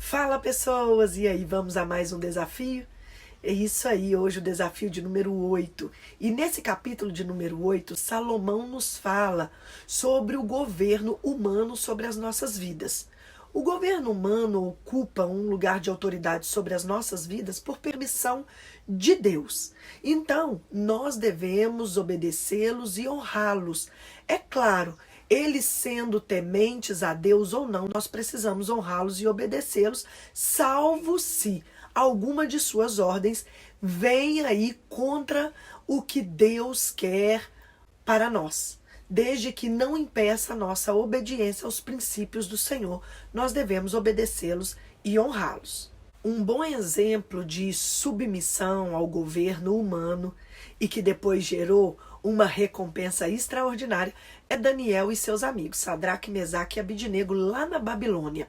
Fala pessoas, e aí, vamos a mais um desafio? É isso aí, hoje o desafio de número 8. E nesse capítulo de número 8, Salomão nos fala sobre o governo humano sobre as nossas vidas. O governo humano ocupa um lugar de autoridade sobre as nossas vidas por permissão de Deus. Então, nós devemos obedecê-los e honrá-los. É claro, eles sendo tementes a Deus ou não, nós precisamos honrá-los e obedecê-los, salvo se alguma de suas ordens vem aí contra o que Deus quer para nós. Desde que não impeça a nossa obediência aos princípios do Senhor, nós devemos obedecê-los e honrá-los. Um bom exemplo de submissão ao governo humano e que depois gerou uma recompensa extraordinária é Daniel e seus amigos, Sadraque, Mesaque e Abidnego, lá na Babilônia.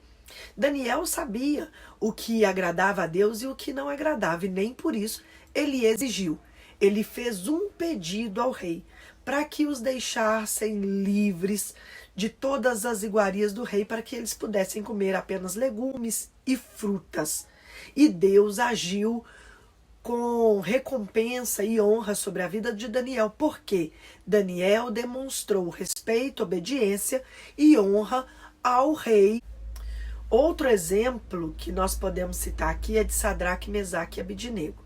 Daniel sabia o que agradava a Deus e o que não agradava, e nem por isso ele exigiu. Ele fez um pedido ao rei para que os deixassem livres de todas as iguarias do rei, para que eles pudessem comer apenas legumes e frutas. E Deus agiu com recompensa e honra sobre a vida de Daniel, porque Daniel demonstrou respeito, obediência e honra ao rei. Outro exemplo que nós podemos citar aqui é de Sadraque, Mesaque e Abidnego.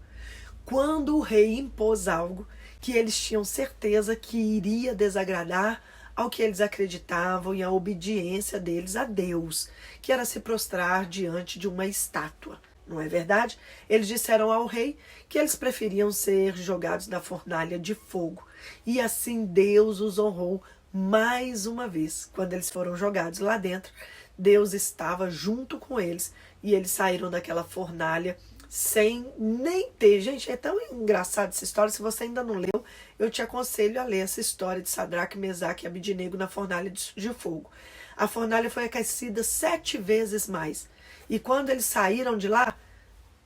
Quando o rei impôs algo que eles tinham certeza que iria desagradar ao que eles acreditavam e à obediência deles a Deus, que era se prostrar diante de uma estátua. Não é verdade? Eles disseram ao rei que eles preferiam ser jogados na fornalha de fogo. E assim Deus os honrou mais uma vez. Quando eles foram jogados lá dentro, Deus estava junto com eles e eles saíram daquela fornalha sem nem ter. Gente, é tão engraçada essa história. Se você ainda não leu, eu te aconselho a ler essa história de Sadraque, Mesaque e Abidnego na fornalha de fogo. A fornalha foi aquecida 7 vezes mais. E quando eles saíram de lá,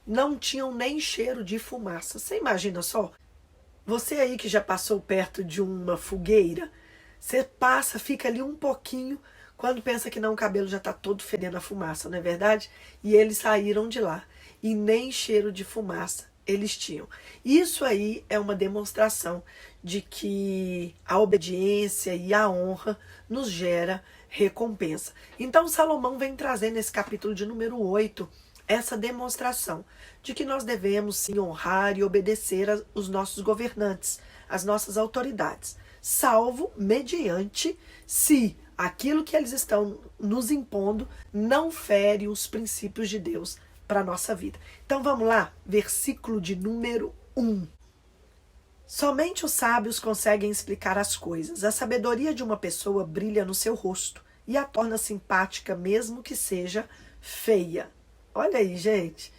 não tinham nem cheiro de fumaça. Você imagina só? Você aí que já passou perto de uma fogueira, você passa, fica ali um pouquinho, quando pensa que não, o cabelo já está todo fedendo a fumaça, não é verdade? E eles saíram de lá e nem cheiro de fumaça eles tinham. Isso aí é uma demonstração de que a obediência e a honra nos gera recompensa. Então Salomão vem trazer nesse capítulo de número 8 essa demonstração de que nós devemos sim honrar e obedecer os nossos governantes, as nossas autoridades, salvo mediante se aquilo que eles estão nos impondo não fere os princípios de Deus para a nossa vida. Então vamos lá, versículo de número 1. Somente os sábios conseguem explicar as coisas. A sabedoria de uma pessoa brilha no seu rosto e a torna simpática mesmo que seja feia. Olha aí, gente.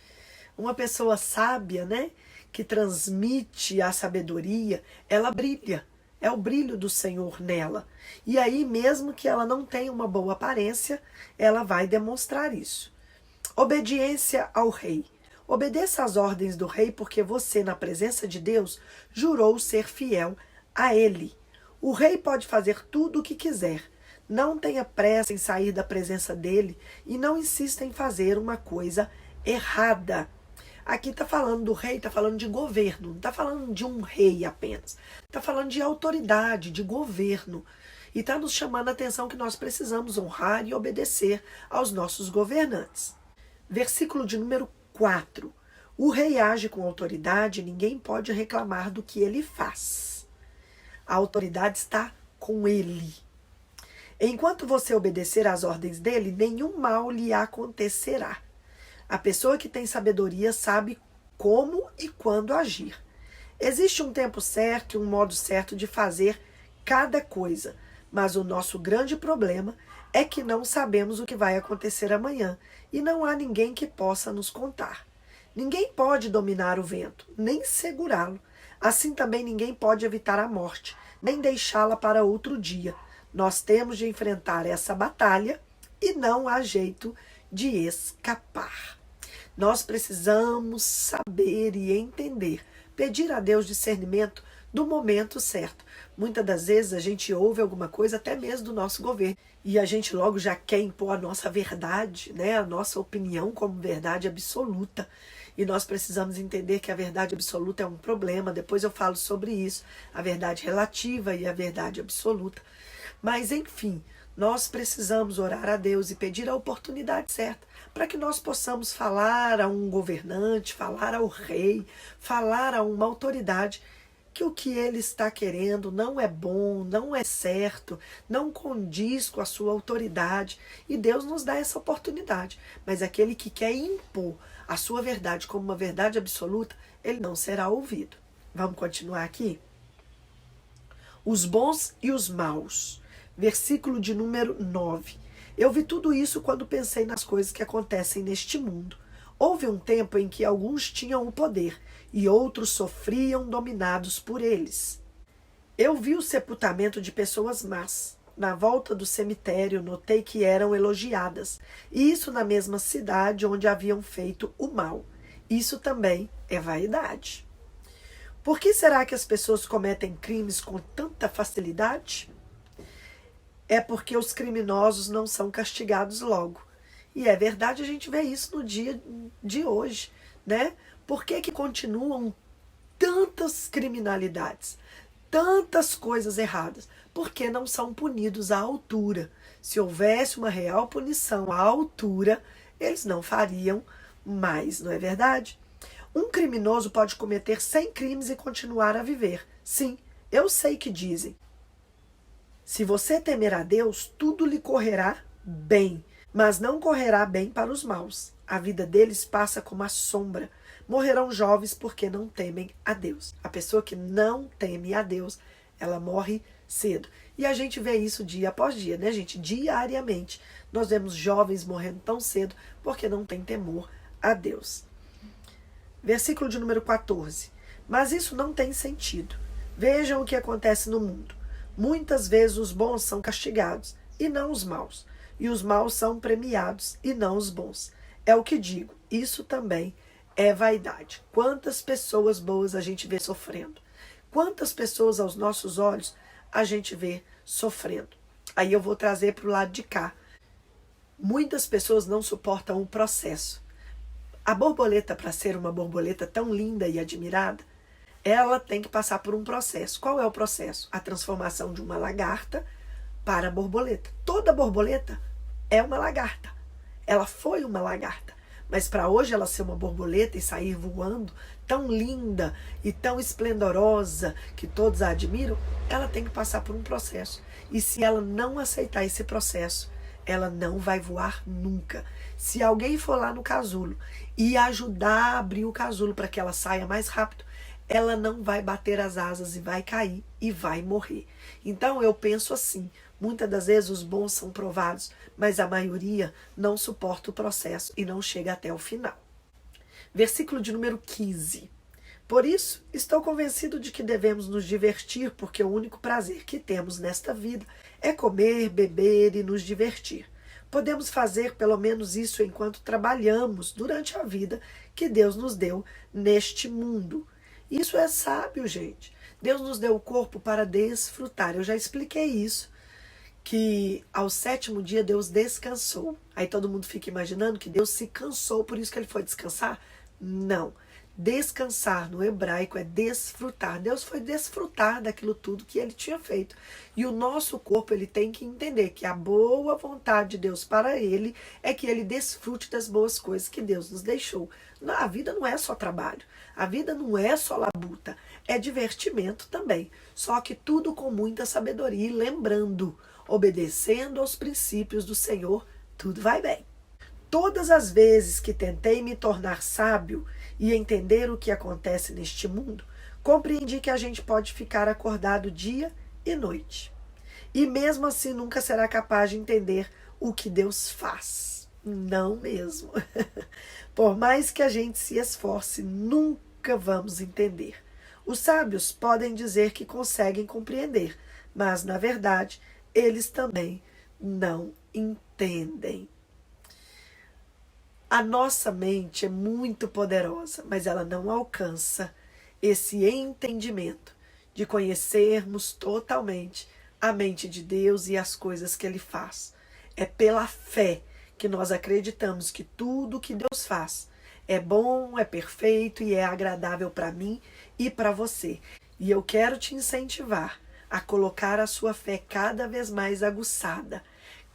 Uma pessoa sábia, né, que transmite a sabedoria, ela brilha. É o brilho do Senhor nela. E aí, mesmo que ela não tenha uma boa aparência, ela vai demonstrar isso. Obediência ao rei. Obedeça às ordens do rei, porque você, na presença de Deus, jurou ser fiel a ele. O rei pode fazer tudo o que quiser. Não tenha pressa em sair da presença dele e não insista em fazer uma coisa errada. Aqui está falando do rei, está falando de governo, não está falando de um rei apenas. Está falando de autoridade, de governo. E está nos chamando a atenção que nós precisamos honrar e obedecer aos nossos governantes. Versículo de número 4. O rei age com autoridade e ninguém pode reclamar do que ele faz. A autoridade está com ele. Enquanto você obedecer às ordens dele, nenhum mal lhe acontecerá. A pessoa que tem sabedoria sabe como e quando agir. Existe um tempo certo e um modo certo de fazer cada coisa, mas o nosso grande problema é que não sabemos o que vai acontecer amanhã e não há ninguém que possa nos contar. Ninguém pode dominar o vento, nem segurá-lo. Assim também ninguém pode evitar a morte, nem deixá-la para outro dia. Nós temos de enfrentar essa batalha e não há jeito de escapar. Nós precisamos saber e entender, pedir a Deus discernimento do momento certo. Muitas das vezes a gente ouve alguma coisa até mesmo do nosso governo e a gente logo já quer impor a nossa verdade, né? A nossa opinião como verdade absoluta. E nós precisamos entender que a verdade absoluta é um problema. Depois eu falo sobre isso, a verdade relativa e a verdade absoluta. Mas enfim, nós precisamos orar a Deus e pedir a oportunidade certa para que nós possamos falar a um governante, falar ao rei, falar a uma autoridade que o que ele está querendo não é bom, não é certo, não condiz com a sua autoridade. E Deus nos dá essa oportunidade. Mas aquele que quer impor a sua verdade como uma verdade absoluta, ele não será ouvido. Vamos continuar aqui? Os bons e os maus. Versículo de número 9. Eu vi tudo isso quando pensei nas coisas que acontecem neste mundo. Houve um tempo em que alguns tinham o poder e outros sofriam dominados por eles. Eu vi o sepultamento de pessoas más. Na volta do cemitério, notei que eram elogiadas, e isso na mesma cidade onde haviam feito o mal. Isso também é vaidade. Por que será que as pessoas cometem crimes com tanta facilidade? É porque os criminosos não são castigados logo. E é verdade, a gente vê isso no dia de hoje, né? Por que continuam tantas criminalidades, tantas coisas erradas? Porque não são punidos à altura. Se houvesse uma real punição à altura, eles não fariam mais, não é verdade? Um criminoso pode cometer 100 crimes e continuar a viver. Sim, eu sei que dizem. Se você temer a Deus, tudo lhe correrá bem, mas não correrá bem para os maus. A vida deles passa como a sombra. Morrerão jovens porque não temem a Deus. A pessoa que não teme a Deus, ela morre cedo. E a gente vê isso dia após dia, né, gente? Diariamente. Nós vemos jovens morrendo tão cedo porque não têm temor a Deus. Versículo de número 14. Mas isso não tem sentido. Vejam o que acontece no mundo. Muitas vezes os bons são castigados e não os maus. E os maus são premiados e não os bons. É o que digo. Isso também é vaidade. Quantas pessoas boas a gente vê sofrendo? Quantas pessoas aos nossos olhos a gente vê sofrendo? Aí eu vou trazer para o lado de cá. Muitas pessoas não suportam o processo. A borboleta, para ser uma borboleta tão linda e admirada, ela tem que passar por um processo. Qual é o processo? A transformação de uma lagarta para borboleta. Toda borboleta é uma lagarta. Ela foi uma lagarta. Mas para hoje ela ser uma borboleta e sair voando, tão linda e tão esplendorosa, que todos a admiram, ela tem que passar por um processo. E se ela não aceitar esse processo, ela não vai voar nunca. Se alguém for lá no casulo e ajudar a abrir o casulo para que ela saia mais rápido, ela não vai bater as asas e vai cair e vai morrer. Então eu penso assim, muitas das vezes os bons são provados, mas a maioria não suporta o processo e não chega até o final. Versículo de número 15. Por isso, estou convencido de que devemos nos divertir, porque o único prazer que temos nesta vida é comer, beber e nos divertir. Podemos fazer pelo menos isso enquanto trabalhamos durante a vida que Deus nos deu neste mundo. Isso é sábio, gente. Deus nos deu o corpo para desfrutar. Eu já expliquei isso, que ao 7º dia Deus descansou. Aí todo mundo fica imaginando que Deus se cansou, por isso que ele foi descansar. Não. Descansar no hebraico é desfrutar. Deus foi desfrutar daquilo tudo que ele tinha feito. E o nosso corpo, ele tem que entender que a boa vontade de Deus para ele é que ele desfrute das boas coisas que Deus nos deixou. A vida não é só trabalho. A vida não é só labuta. É divertimento também. Só que tudo com muita sabedoria e lembrando, obedecendo aos princípios do Senhor, tudo vai bem. Todas as vezes que tentei me tornar sábio e entender o que acontece neste mundo, compreendi que a gente pode ficar acordado dia e noite. E mesmo assim nunca será capaz de entender o que Deus faz. Não mesmo. Por mais que a gente se esforce, nunca vamos entender. Os sábios podem dizer que conseguem compreender, mas na verdade eles também não entendem. A nossa mente é muito poderosa, mas ela não alcança esse entendimento de conhecermos totalmente a mente de Deus e as coisas que Ele faz. É pela fé que nós acreditamos que tudo que Deus faz é bom, é perfeito e é agradável para mim e para você. E eu quero te incentivar a colocar a sua fé cada vez mais aguçada,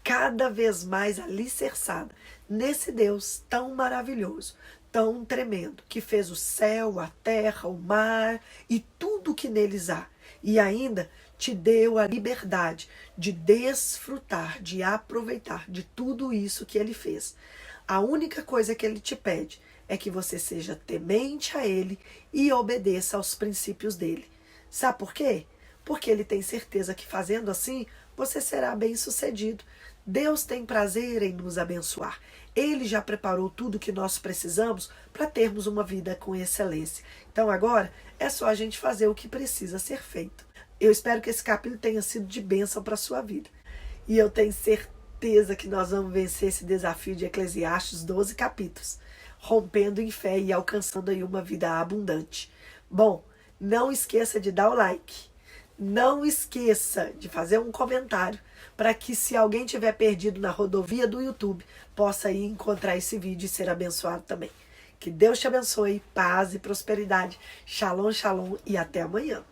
cada vez mais alicerçada nesse Deus tão maravilhoso, tão tremendo, que fez o céu, a terra, o mar e tudo que neles há. E ainda te deu a liberdade de desfrutar, de aproveitar de tudo isso que Ele fez. A única coisa que Ele te pede é que você seja temente a Ele e obedeça aos princípios dele. Sabe por quê? Porque Ele tem certeza que fazendo assim, você será bem-sucedido. Deus tem prazer em nos abençoar. Ele já preparou tudo que nós precisamos para termos uma vida com excelência. Então agora é só a gente fazer o que precisa ser feito. Eu espero que esse capítulo tenha sido de bênção para a sua vida. E eu tenho certeza que nós vamos vencer esse desafio de Eclesiastes 12 capítulos, rompendo em fé e alcançando aí uma vida abundante. Bom, não esqueça de dar o like. Não esqueça de fazer um comentário para que, se alguém tiver perdido na rodovia do YouTube, possa ir encontrar esse vídeo e ser abençoado também. Que Deus te abençoe, paz e prosperidade. Shalom, shalom e até amanhã.